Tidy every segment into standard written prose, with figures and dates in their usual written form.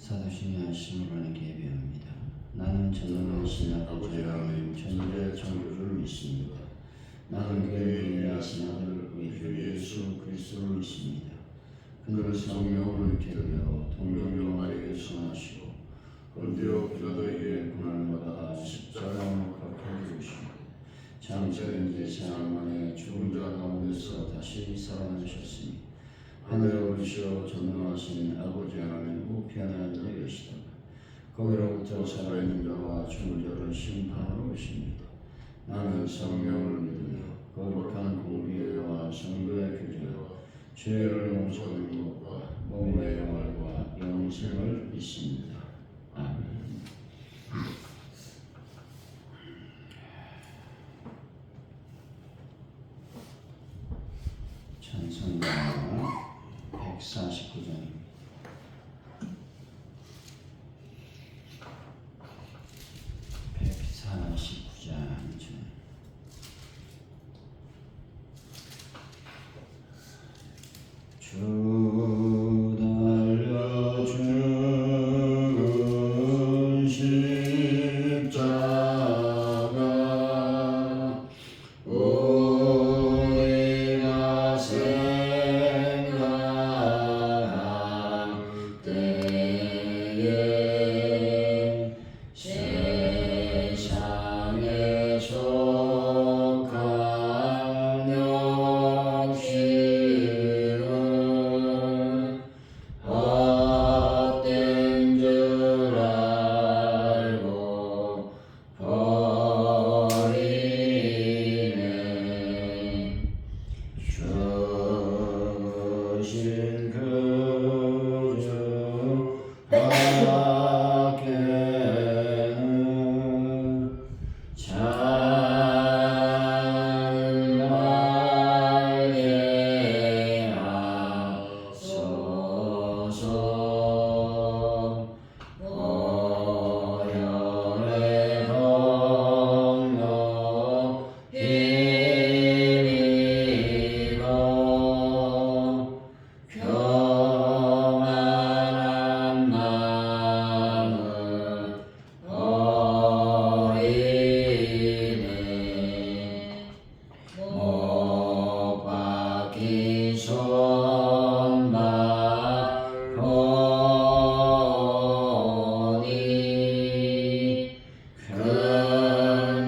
사도신의 시므론에게 예배합니다. 나는 전능하신 아버지 하나님 천지의 창조주를 믿습니다. 나는 그의 위대하신 아들 우리 주 예수 그리스도를 믿습니다. 그는 성령을 잉태되어 동정녀 마리아에게서 나시고 본디오 빌라도에게 고난을 받아 십자가에 못 박혀 죽으시고 장차된 지 사흘 만에 죽은 자 가운데서 다시 살아나셨으니 하늘에 오르시어 전능하신 아버지 하나님 우편에 앉아 계시다가 거기로부터 살아있는 자와 죽은 자를 심판하러 오십니다. 나는 성령을 믿으며 거룩한 공의와 성도의 교제와 죄를 용서하는 것과 몸의 영화와 영생을 믿습니다. 아멘. 찬송가 149장입니다. 주 달려 죽은 십자가 우리가 생각할 때에 세상에 속한 욕심은 헛된 줄 알고 버리네. 죽으신 그 주 밖에는 잘말해하소서. 보혈의 공로 힘입어 교만한 마음을 버리네. 못 박힌 손발 보니 큰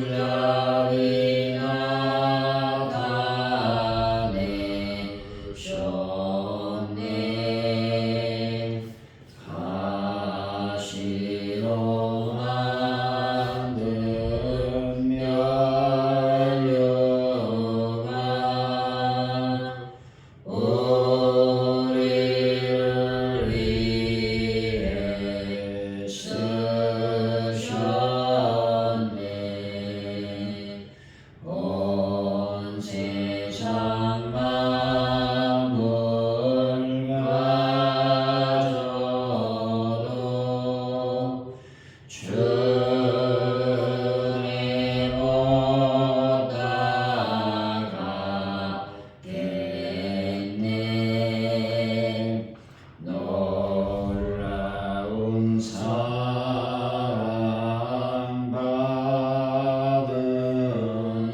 자비 나타내셨네. 가시로 만든 면류관 우리를 위해 쓰셨네. 온 세상 만물 가져도 주님 못 따라가겠네. 놀라운 사랑받은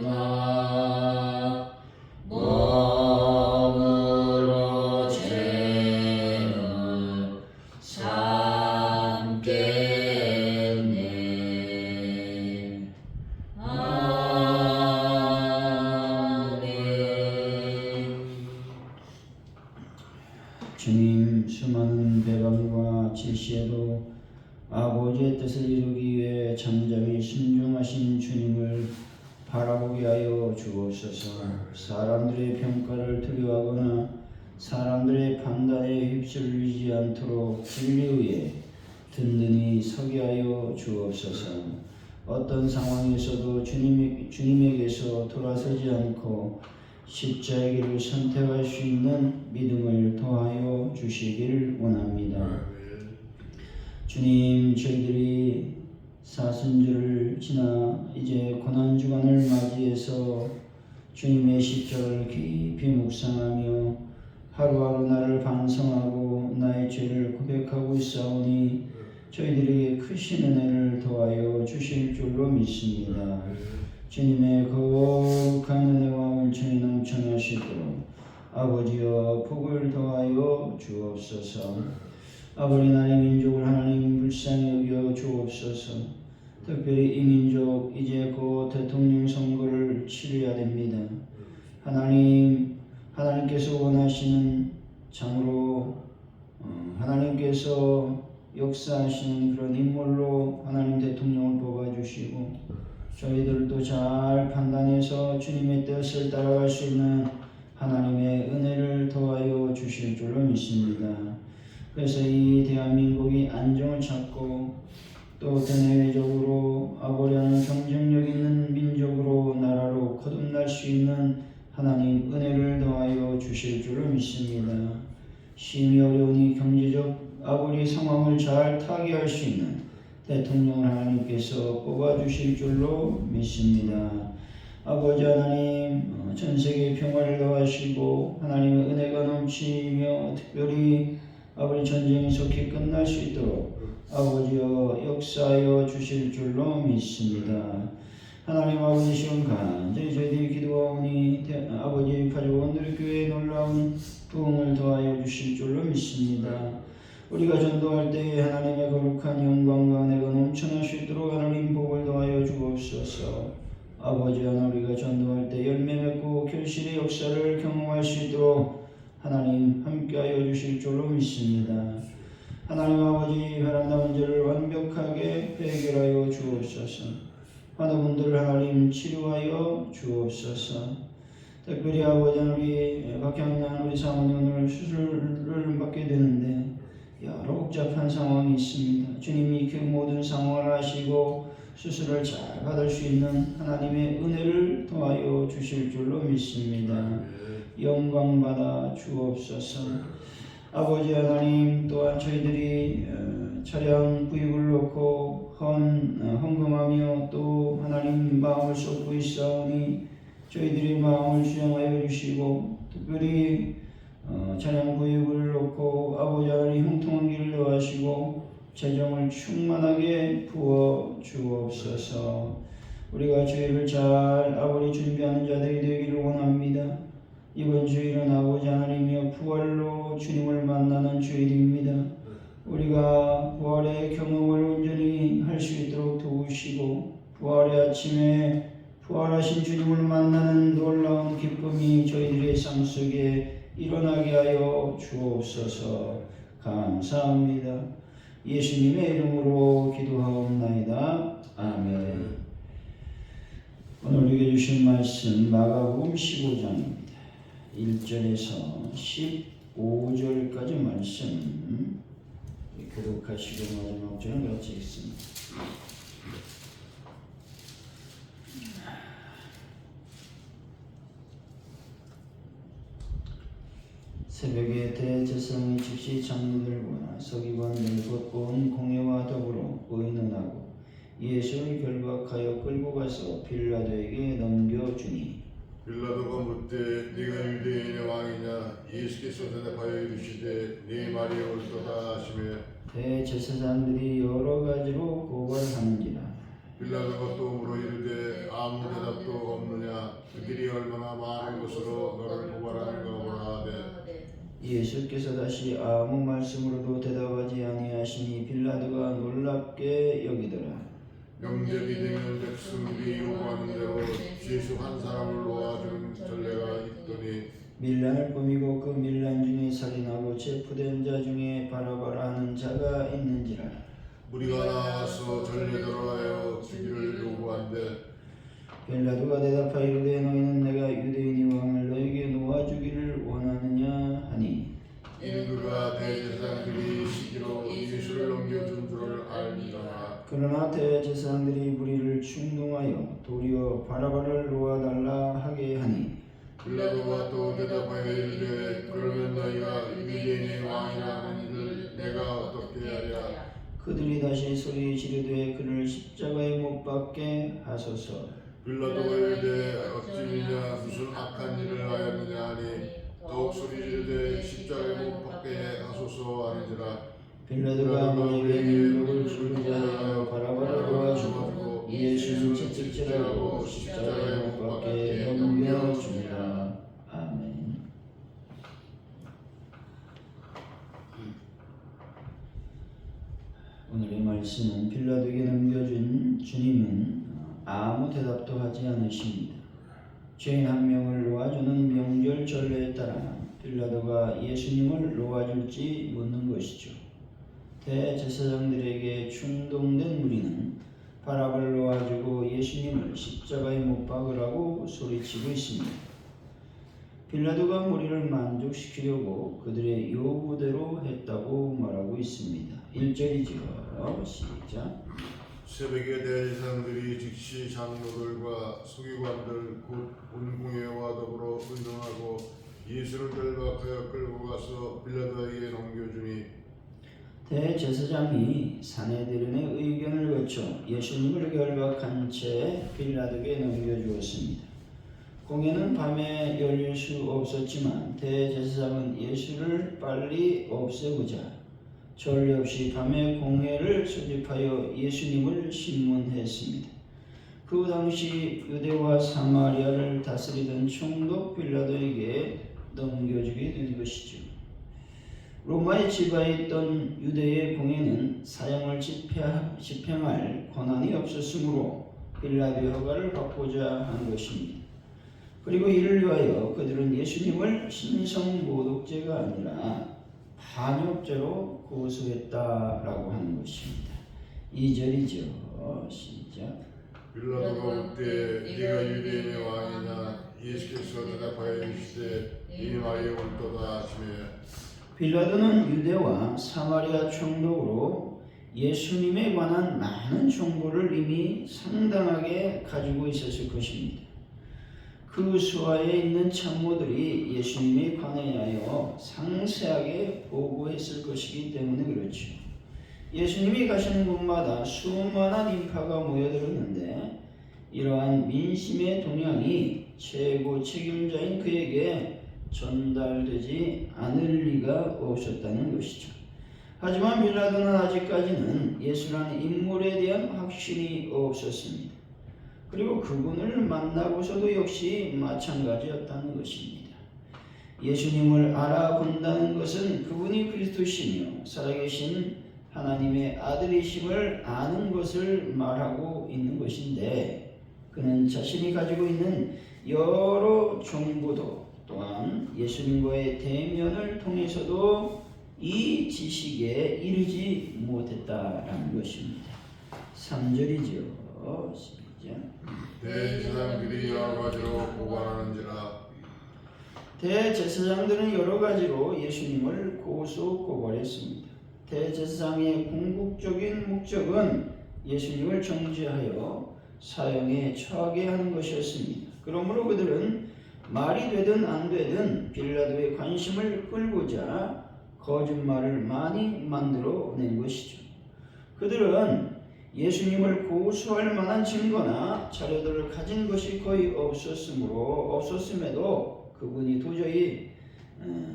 나 몸으로 죄를 삼겠네. 아멘. 주님, 수많은 배반과 질시에도 아버지의 뜻을 이루기 위해 잠잠히 순종하신 주님을 바라보게 하여 주옵소서. 사람들의 평가를 두려워하거나 사람들의 판단에 휩쓸리지 않도록 진리 위에 든든히 서게 하여 주옵소서. 어떤 상황에서도 주님에게서 돌아서지 않고 십자가의 길을 선택할 수 있는 믿음을 더하여 주시기를 원합니다. 주님, 저희들이 사순절을 지나 이제 고난주간을 맞이해서 주님의 십자가를 깊이 묵상하며 하루하루 나를 반성하고 나의 죄를 고백하고 있사오니 저희들에게 크신 은혜를 더하여 주실 줄로 믿습니다. 주님의 거룩한 은혜와 은총이 넘쳐나시도록 아버지여 복을 더하여 주옵소서. 아버지 나의 민족을 하나님 불쌍히 여겨 주옵소서. 특별히 이 민족 이제 곧 대통령 선거를 치러야 됩니다. 하나님께서 원하시는 참으로 하나님께서 역사하시는 그런 인물로 하나님 대통령을 뽑아주시고 저희들도 잘 판단해서 주님의 뜻을 따라갈 수 있는 하나님의 은혜를 더하여 주실 줄로 믿습니다. 그래서 이 대한민국이 안정을 찾고 또 대내외적으로 아버지는 경쟁력 있는 민족으로 나라로 거듭날 수 있는 하나님 은혜를 더하여 주실 줄로 믿습니다. 심히 어려운 이 경제적 아버지 상황을 잘 타개할 수 있는 대통령을 하나님께서 뽑아주실 줄로 믿습니다. 아버지 하나님 전 세계 평화를 더하시고 하나님의 은혜가 넘치며 특별히 아버지 전쟁이 속히 끝날 수 있도록 아버지여 역사하여 주실 줄로 믿습니다. 하나님 아버지 시험 간절히 저희들이 기도하오니 아버지 가져온 교회에 놀라운 부흥을 더하여 주실 줄로 믿습니다. 우리가 전도할 때에 하나님의 거룩한 영광과 은혜가 넘쳐날 수 있도록 하나님 복을 더하여 주옵소서. 아버지 하나 우리가 전도할 때 열매 맺고 결실의 역사를 경험할 수 있도록 하나님 함께하여 주실 줄로 믿습니다. 하나님 아버지 바람나 문제를 완벽하게 해결하여 주옵소서. 환우분들 하나님 치료하여 주옵소서. 특별히 아버지 우리 박형난 우리 사모님 오늘 수술을 받게 되는데 여러 복잡한 상황이 있습니다. 주님이 그 모든 상황을 아시고 수술을 잘 받을 수 있는 하나님의 은혜를 더하여 주실 줄로 믿습니다. 영광 받아 주옵소서. 아버지 하나님 또한 저희들이 차량 구입을 놓고 헌금하며 또 하나님 마음을 쏟고 있사오니 저희들의 마음을 수용하여 주시고 특별히 차량 구입을 놓고 아버지 하나님 형통한 길을 더하시고 재정을 충만하게 부어 주옵소서. 우리가 주일을 잘 아버지 준비하는 자들이 되기를 원합니다. 이번 주일은 아버지 하나님이여 부활로 주님을 만나는 주일입니다. 우리가 부활의 경험을 온전히 할 수 있도록 도우시고 부활의 아침에 부활하신 주님을 만나는 놀라운 기쁨이 저희들의 삶 속에 일어나게 하여 주옵소서. 감사합니다. 예수님의 이름으로 기도하옵나이다. 아멘. 오늘 읽어주신 말씀 마가복음 15장입니다. 1절에서 15절까지 말씀 교독하시고 마지막 절은 같이 읽습니다. 새벽에 대제사장이 즉시 장로들과 서기관들 곧 온 공회와 더불어 의논하고 예수를 결박하여 끌고 가서 빌라도에게 넘겨주니 빌라도가 묻되 네가 유대인의 왕이냐? 예수께서 대답하여 이르시되 네 말이 옳도다 하시며 대제사장들이 여러 가지로 고발하는지라. 빌라도가 또 물어 이르되 아무 대답도 없느냐? 그들이 얼마나 많은 것으로 너를 고발하는가 보라 하되 예수께서 다시 아무 말씀으로도 대답하지 아니하시니 빌라도가 놀랍게 여기더라. 명절이 되면 백성들이 요구하는 대로 죄수 한 사람을 놓아주는 전례가 있더니 밀란을 꾸미고 그 밀란 중에 살인하고 체포된 자 중에 바라바라 하는 자가 있는지라. 우리가 나와서 전례대로 하여 주기를 요구한데 빌라도가 대답하여 이르되 너희는 내가 유대인의 왕을 너에게 놓아주기를 원하느냐 하니 이는 그가 대제사장들이 시기로 예수를 넘겨준 줄을 알미더라. 그러나 대제사장들이 무리를 충동하여 도리어 바라바를 놓아달라 하게 하니 빌라도가 또 대답하여 이르되 그러면 너희가 유대인의 왕이라 하는 이를 내가 어떻게 하랴? 그들이 다시 소리 지르되 그를 십자가에 못 박게 하소서. 빌라도가 이르되 어찌미냐 무슨 악한 일을 하였느냐 하니 더욱 소리 지르되 십자가에 못 받게 하소서 하는지라. 빌라도가 너에게 능력을 주고자 하여 바라바를 도와주었고 예수는 채찍질하고 십자가에 못 박게 넘겨주니라. 아멘. 오늘의 말씀은 빌라도에게 넘겨준 주님은 아무 대답도 하지 않으십니다. 죄인 한 명을 놓아주는 명절 전례에 따라 빌라도가 예수님을 놓아줄지 묻는 것이죠. 대제사장들에게 충동된 무리는 바라바를 놓아주고 예수님을 십자가에 못 박으라고 소리치고 있습니다. 빌라도가 무리를 만족시키려고 그들의 요구대로 했다고 말하고 있습니다. 1절이죠. 시작. 새벽에 대제사장들이 즉시 장로들과 서기관들 곧 본궁회와 더불어 의논하고 예수를 결박하여 끌고 가서 빌라도에게 넘겨주니 대제사장이 사내들인의 의견을 거쳐 예수님을 결박한 채 빌라도에게 넘겨주었습니다. 공회는 밤에 열릴 수 없었지만 대제사장은 예수를 빨리 없애고자 전례 없이 밤에 공회를 소집하여 예수님을 신문했습니다. 그 당시 유대와 사마리아를 다스리던 총독 빌라도에게 넘겨주게 된 것이죠. 로마의 지배에 있던 유대의 공회는 사형을 집행할 권한이 없었으므로 빌라도의 허가를 받고자 한 것입니다. 그리고 이를 위하여 그들은 예수님을 신성모독죄가 아니라 반역죄로 고소했다라고 하는 것입니다. 2절이죠. 시작. 빌라도가 묻되 네가 유대인의 왕이냐. 예수께서 대답하여 이르시되 이 말이 옳도다 하시매 빌라도는 유대와 사마리아 총독으로 예수님에 관한 많은 정보를 이미 상당하게 가지고 있었을 것입니다. 그 수하에 있는 참모들이 예수님에 관하여 상세하게 보고했을 것이기 때문에 그렇죠. 예수님이 가시는 곳마다 수많은 인파가 모여들었는데 이러한 민심의 동향이 최고 책임자인 그에게 전달되지 않을 리가 없었다는 것이죠. 하지만 빌라도는 아직까지는 예수라는 인물에 대한 확신이 없었습니다. 그리고 그분을 만나고서도 역시 마찬가지였다는 것입니다. 예수님을 알아본다는 것은 그분이 그리스도시며 살아계신 하나님의 아들이심을 아는 것을 말하고 있는 것인데 그는 자신이 가지고 있는 여러 정보도 또한 예수님과의 대면을 통해서도 이 지식에 이르지 못했다라는 것입니다. 3절이죠. 시작. 대제사장들이 여러 가지로 고발하는지라. 대제사장들은 여러 가지로 예수님을 고발했습니다. 대제사장의 궁극적인 목적은 예수님을 정죄하여 사형에 처하게 하는 것이었습니다. 그러므로 그들은 말이 되든 안 되든 빌라도의 관심을 끌고자 거짓말을 많이 만들어낸 것이죠. 그들은 예수님을 고소할 만한 증거나 자료들을 가진 것이 거의 없었음에도 그분이 도저히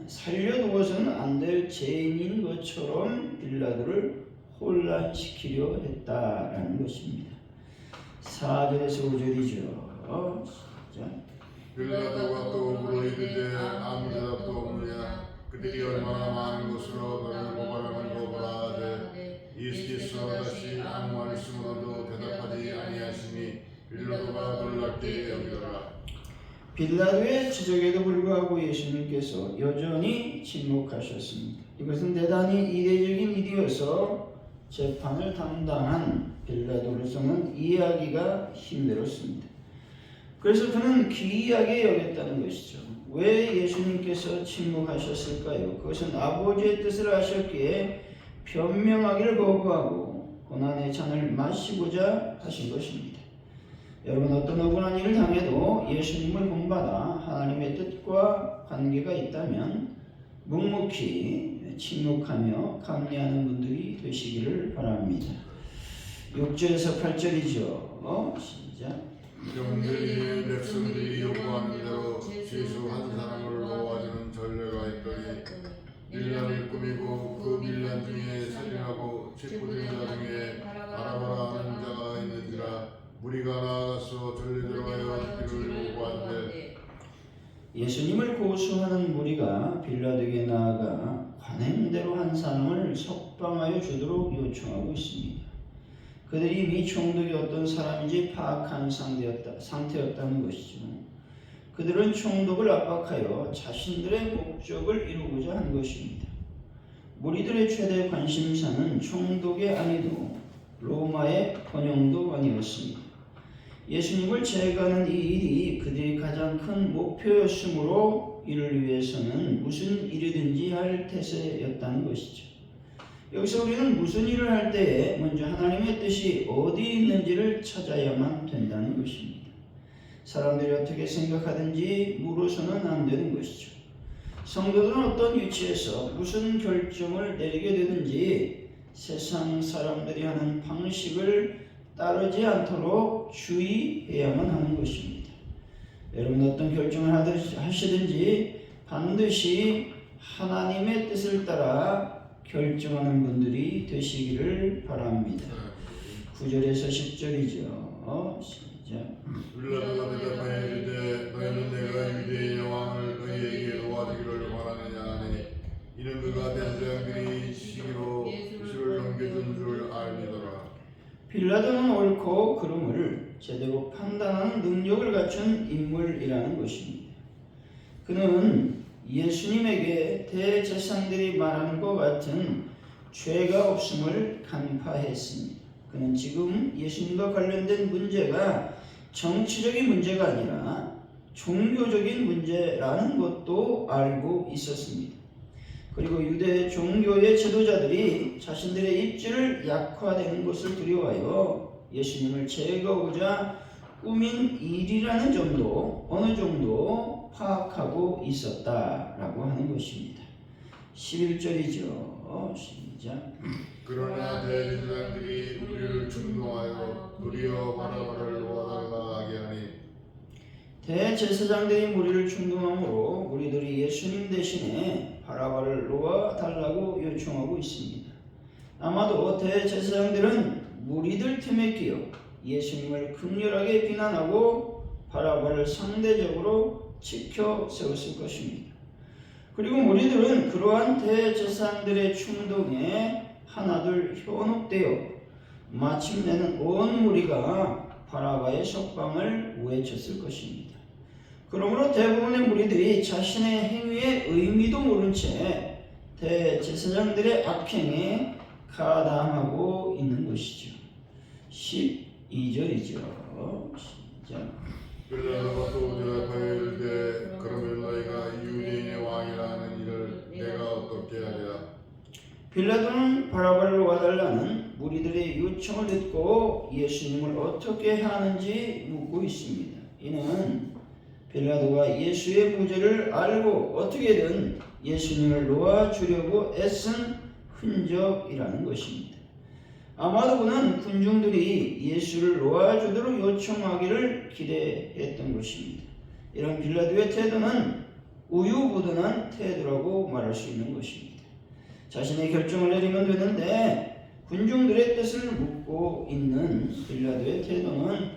살려두어서는 안 될 죄인인 것처럼 빌라도를 혼란시키려 했다라는 것입니다. 4절에서 5절이죠. 빌라도가 또 물어 이르되 아무 대답도 없느냐. 그들이 얼마나 많은 것으로 너를 고발하는 거라 하되 예수께서 다시 아무 말씀으로도 대답하지 아니하시니 빌라도가 놀랍게 여기더라. 빌라도의 지적에도 불구하고 예수님께서 여전히 침묵하셨습니다. 이것은 대단히 이례적인 일이어서 재판을 담당한 빌라도로서는 이해하기가 힘들었습니다. 그래서 그는 기이하게 여겼다는 것이죠. 왜 예수님께서 침묵하셨을까요? 그것은 아버지의 뜻을 아셨기에 변명하기를 거부하고 고난의 잔을 마시고자 하신 것입니다. 여러분, 어떤 억울한 일을 당해도 예수님을 본받아 하나님의 뜻과 관계가 있다면 묵묵히 침묵하며 감내하는 분들이 되시기를 바랍니다. 6절에서 8절이죠. 시작. 경들이 백성들이 요구하는 대로 죄수 한 사람을 놓아주는 전례가 있더니 빌라를 꾸미고 그 빌란 중에 살인하고 책부진 자 중에 바라바라 하는 자가 있는지라. 무리가 나아가서 절로 들어가여 주기를 요구하는데 예수님을 고소하는 무리가 빌라도에게 나아가 관행대로 한 사람을 석방하여 주도록 요청하고 있습니다. 그들이 이미 총독이 어떤 사람인지 파악한 상태였다는 것이죠. 그들은 총독을 압박하여 자신들의 목적을 이루고자 한 것입니다. 무리들의 최대 관심사는 총독의 안위도 로마의 번영도 아니었습니다. 예수님을 제거하는 이 일이 그들이 가장 큰 목표였으므로 이를 위해서는 무슨 일이든지 할 태세였다는 것이죠. 여기서 우리는 무슨 일을 할 때에 먼저 하나님의 뜻이 어디 있는지를 찾아야만 된다는 것입니다. 사람들이 어떻게 생각하든지 물어서는 안 되는 것이죠. 성도들은 어떤 위치에서 무슨 결정을 내리게 되든지 세상 사람들이 하는 방식을 따르지 않도록 주의해야만 하는 것입니다. 여러분 어떤 결정을 하시든지 반드시 하나님의 뜻을 따라 결정하는 분들이 되시기를 바랍니다. 9절에서 10절이죠. 시작. 빌라도가 대답하여 이르되 너희는 내가 유대의 여왕을 너희에게 도와주기를 원하느냐 하니 이는 그가 대제사장들이 시기로 예수를 넘겨준 줄 알미더라. 빌라도는 옳고 그름을 제대로 판단하는 능력을 갖춘 인물이라는 것입니다. 그는 예수님에게 대제사장들이 말하는 것 같은 죄가 없음을 간파했습니다. 그는 지금 예수님과 관련된 문제가 정치적인 문제가 아니라 종교적인 문제라는 것도 알고 있었습니다. 그리고 유대 종교의 지도자들이 자신들의 입지를 약화되는 것을 두려워하여 예수님을 제거하고자 꾸민 일이라는 점도 어느 정도 파악하고 있었다라고 하는 것입니다. 11절이죠. 시작. 그러나 대제사장들이 우리를 충동하여 도리어 바라바를 놓아달라 하게 하니 대제사장들이 무리를 충동함으로 무리들이 예수님 대신에 바라바를 놓아달라고 요청하고 있습니다. 아마도 대제사장들은 무리들 틈에 끼어 예수님을 극렬하게 비난하고 바라바를 상대적으로 지켜 세웠을 것입니다. 그리고 무리들은 그러한 대제사장들의 충동에 하나둘 현혹되어 마침내는 온 무리가 바라바의 석방을 외쳤을 것입니다. 그러므로 대부분의 무리들이 자신의 행위의 의미도 모른 채 대제사장들의 악행에 가담하고 있는 것이죠. 12절이죠. 시작. 빌라도가 또 대답하여 이르되 그러면 너희가 유대인의 왕이라는 일을 내가 어떻게 하랴. 빌라도는 바라바를 놓아달라는 무리들의 요청을 듣고 예수님을 어떻게 하는지 묻고 있습니다. 이는 빌라도가 예수의 무죄를 알고 어떻게든 예수님을 놓아주려고 애쓴 흔적이라는 것입니다. 아마도 그는 군중들이 예수를 놓아주도록 요청하기를 기대했던 것입니다. 이런 빌라도의 태도는 우유부단한 태도라고 말할 수 있는 것입니다. 자신의 결정을 내리면 되는데 군중들의 뜻을 묻고 있는 빌라도의 태도는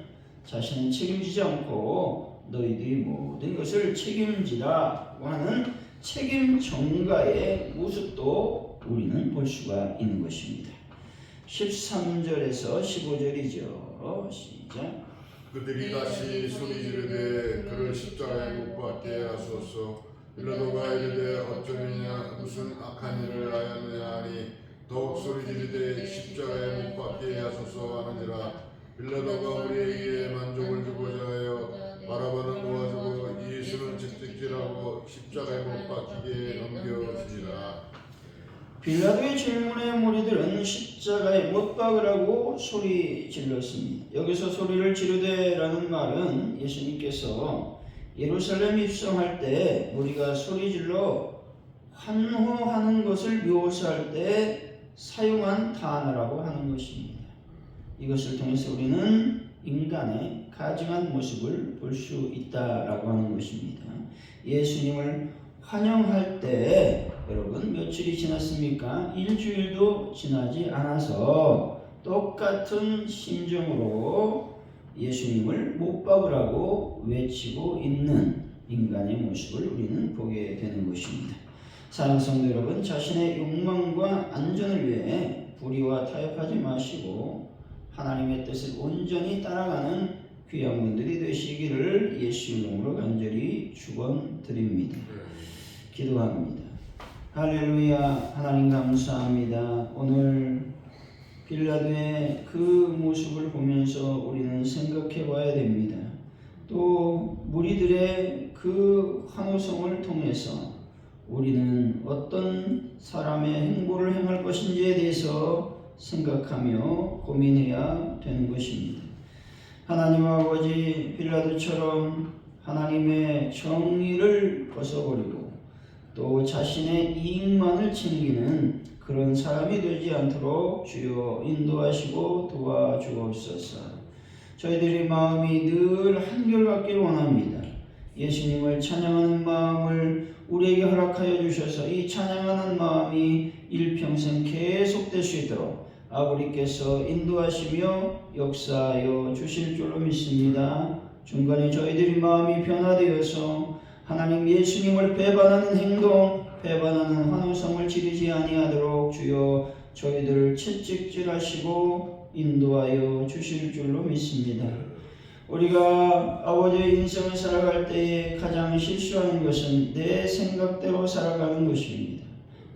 자신은 책임지지 않고 너희들이 모든 것을 책임지라고 하는 책임 전가의 모습도 우리는 볼 수가 있는 것입니다. 13절에서 15절이죠. 시작. 그들이 다시 소리 지르되 그를 십자가에 못 박게 하소서. 빌라도가 이르되 어쩌느냐 무슨 악한 일을 하였느냐 하니 더욱 소리 지르되 십자가에 못 박게 하소서 하느니라. 빌라도가 우리에게 만족을 주고자 하여 바라바는 놓아주고 예수는 채찍질하고 십자가에 못 박히게 넘겨주니라. 빌라도의 질문에 무리들은 십자가에 못 박으라고 소리 질렀습니다. 여기서 소리를 지르되라는 말은 예수님께서 예루살렘 입성할 때 우리가 소리 질러 환호하는 것을 묘사할 때 사용한 단어라고 하는 것입니다. 이것을 통해서 우리는 인간의 가증한 모습을 볼 수 있다라고 하는 것입니다. 예수님을 환영할 때 여러분 며칠이 지났습니까? 일주일도 지나지 않아서 똑같은 심정으로 예수님을 못 박으라고 외치고 있는 인간의 모습을 우리는 보게 되는 것입니다. 사랑하는 성도 여러분, 자신의 욕망과 안전을 위해 불의와 타협하지 마시고 하나님의 뜻을 온전히 따라가는 귀한 분들이 되시기를 예수 이름으로 간절히 축원드립니다. 기도합니다. 할렐루야. 하나님 감사합니다. 오늘 빌라도의 그 모습을 보면서 우리는 생각해 봐야 됩니다. 또 무리들의 그 환호성을 통해서 우리는 어떤 사람의 행보를 행할 것인지에 대해서 생각하며 고민해야 되는 것입니다. 하나님 아버지, 빌라도처럼 하나님의 정의를 벗어버리고 또 자신의 이익만을 챙기는 그런 사람이 되지 않도록 주여 인도하시고 도와주옵소서. 저희들의 마음이 늘 한결같기를 원합니다. 예수님을 찬양하는 마음을 우리에게 허락하여 주셔서 이 찬양하는 마음이 일평생 계속될 수 있도록 아버지께서 인도하시며 역사하여 주실 줄로 믿습니다. 중간에 저희들이 마음이 변화되어서 하나님 예수님을 배반하는 행동, 배반하는 환호성을 지르지 아니하도록 주여 저희들을 채찍질하시고 인도하여 주실 줄로 믿습니다. 우리가 아버지의 인생을 살아갈 때에 가장 실수하는 것은 내 생각대로 살아가는 것입니다.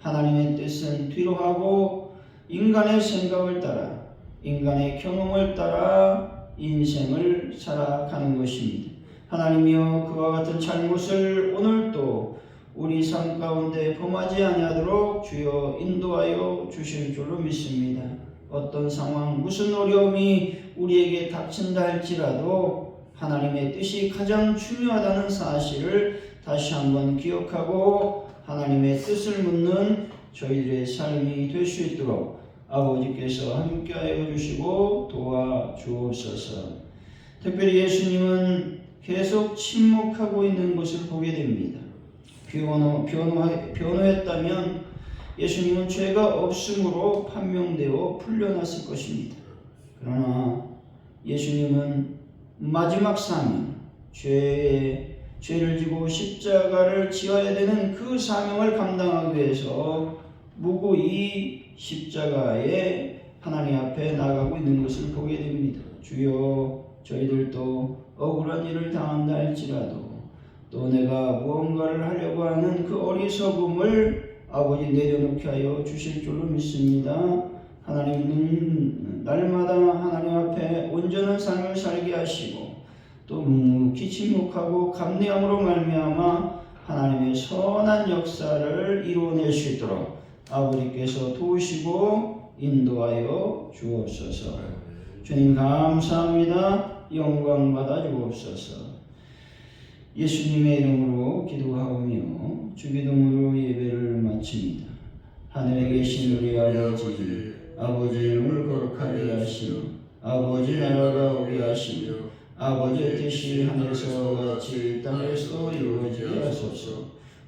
하나님의 뜻은 뒤로 하고 인간의 생각을 따라, 인간의 경험을 따라 인생을 살아가는 것입니다. 하나님이여, 그와 같은 잘못을 오늘도 우리 삶 가운데 범하지 아니하도록 주여 인도하여 주실 줄로 믿습니다. 어떤 상황, 무슨 어려움이 우리에게 닥친다 할지라도 하나님의 뜻이 가장 중요하다는 사실을 다시 한번 기억하고 하나님의 뜻을 묻는 저희들의 삶이 될 수 있도록 아버지께서 함께하여 주시고 도와주옵소서. 특별히 예수님은 계속 침묵하고 있는 것을 보게 됩니다. 변호했다면 예수님은 죄가 없음으로 판명되어 풀려났을 것입니다. 그러나 예수님은 마지막 사명, 죄를 지고 십자가를 지어야 되는 그 사명을 감당하기 위해서 무고히 십자가에 하나님 앞에 나가고 있는 것을 보게 됩니다. 주여, 저희들도 억울한 일을 당한다 할지라도 또 내가 무언가를 하려고 하는 그 어리석음을 아버지 내려놓게 하여 주실 줄로 믿습니다. 하나님은 날마다 하나님 앞에 온전한 삶을 살게 하시고 또 묵묵히 침묵하고 감내함으로 말미암아 하나님의 선한 역사를 이루어낼 수 있도록 아버지께서 도우시고 인도하여 주옵소서. 주님 감사합니다. 영광 받아 주옵소서. 예수님의 이름으로 기도하오며 주기도문으로 예배를 마칩니다. 하늘에 계신 우리 아버지, 아버지 이름을 거룩하게 하시며 아버지 나라가 오게 하시며 아버지의 뜻이 하늘에서 같이 땅에서도 이루어지게 하소서.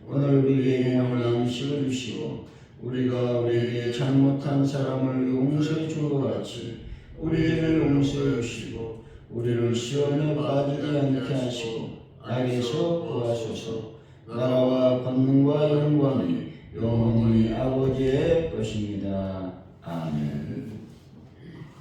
오늘 우리에게 일용할 양식을 주시고 우리가 우리에게 잘못한 사람을 용서해 준 것 같이 우리 죄를 용서해 주시고 우리를 시험에 빠지지 않게 하시고 악에서 구하소서. 나라와 권능과 영광이 영원히 아버지의 것입니다. 아멘.